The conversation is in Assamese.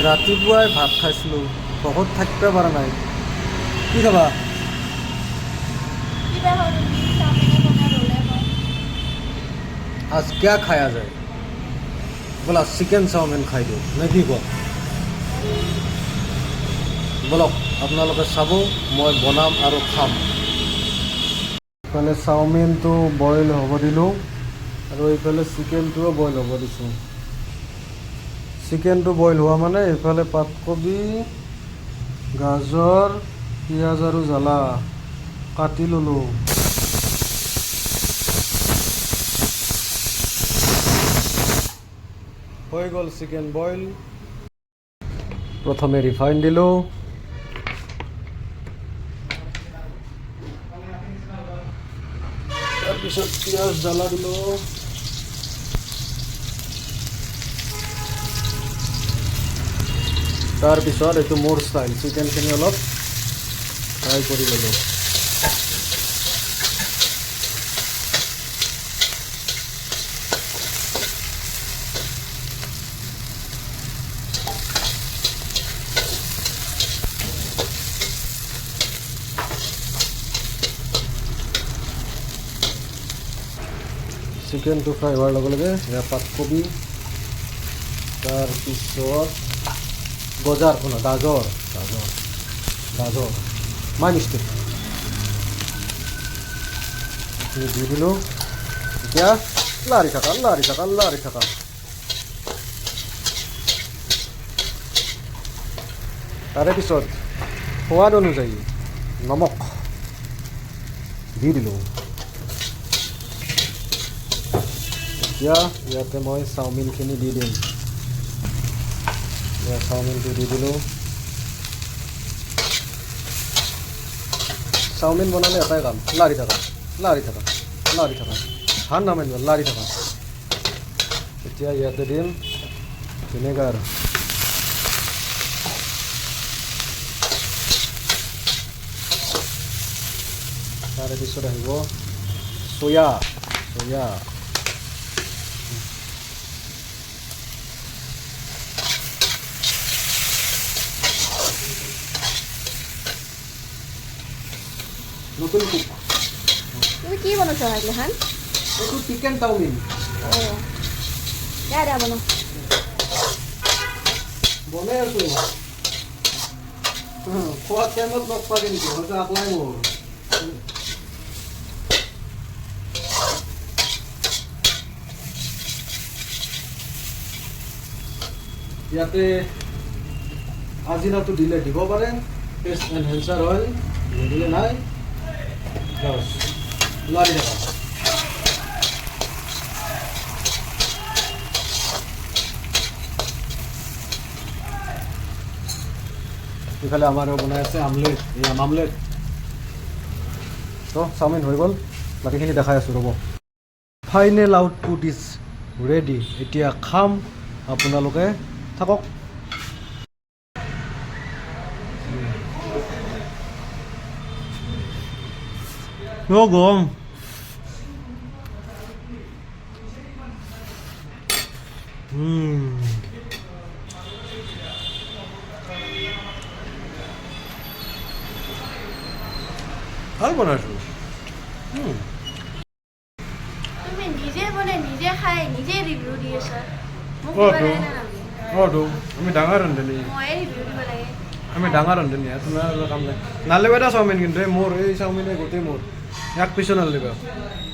ৰাতিপুৱাই ভাত খাইছিলোঁ, বহুত থাকিব পৰা নাই। কি খাবা? আজ क्या খায়া যায়? ব'লা চিকেন চাওমিন খাই দিওঁ নে কি কোৱা? ব'লক আপোনালোকে চাব, মই বনাম আৰু খাম। এইফালে চাওমিনটো বইল হ'ব দিলোঁ আৰু এইফালে চিকেনটোও বইল হ'ব দিছোঁ। চিকেনটো বইল হোৱা মানে এইফালে পাতকবি, গাজৰ, পিঁয়াজ আৰু জ্বালা কাটি ল'লোঁ। হৈ গ'ল চিকেন বইল। প্ৰথমে ৰিফাইন দিলোঁ, তাৰপিছত পিঁয়াজ জ্বালা দিলোঁ, তাৰপিছত এইটো মোৰ ষ্টাইল, চিকেনখিনি অলপ ফ্ৰাই কৰি ল'লোঁ। চিকেনটো ফ্ৰাই হোৱাৰ লগে লগে এয়া পাতকবি, তাৰপিছত গাজৰ মাই মিষ্টেক এইখিনি দি দিলোঁ। এতিয়া লাৰি থাকা। তাৰে পিছত সোৱাদ অনুযায়ী নমখ দি দিলোঁ। এতিয়া ইয়াতে মই চাওমিনখিনি দি দিম। চাওমিনটো দি দিলোঁ। চাওমিন বনালে এটাই কাম, লাৰি থাকা। ধান নামাৰিবা, লাৰি থাকা। এতিয়া ইয়াতে দিম ভিনেগাৰ, তাৰে পিছত আহিব চয়া, নতুন কুক। তুমি কি বনাইছা এইগিলাখান? এইটো চিকেন চাওমিন। বনাই আছোঁ। খোৱা টাইমত লগ পাবি নেকি? হয়তো আপলাই মোৰ। ইয়াতে আজিনাটো দিলে দিব পাৰে, টেষ্ট এনহেঞ্চাৰ হয়, নিদিলে নাই। লাৰি থাকা। ইফালে আমাৰো বনাই আছে আমলেট, এই আমলেট। তো চাওমিন হৈ গ'ল, বাকীখিনি দেখাই আছোঁ ৰ'ব। Final output is ready. এতিয়া খাম, আপোনালোকে থাকক। গৰম। ভাল বনাইছোঁ। তুমি নিজে বনাই, নিজে খাই, নিজে ৰিভিউ দি আছা। আমি ডাঙৰ ৰান্ধনী। ময়ে ৰিভিউ দিব লাগে। আমি ডাঙৰ ৰান্ধনী, তোমাৰ কাম নাই। নালেবা এটা চাওমিন, কিন্তু মোৰ এই চাওমিনে গোটেই মোৰ এক পিছো নালিবা।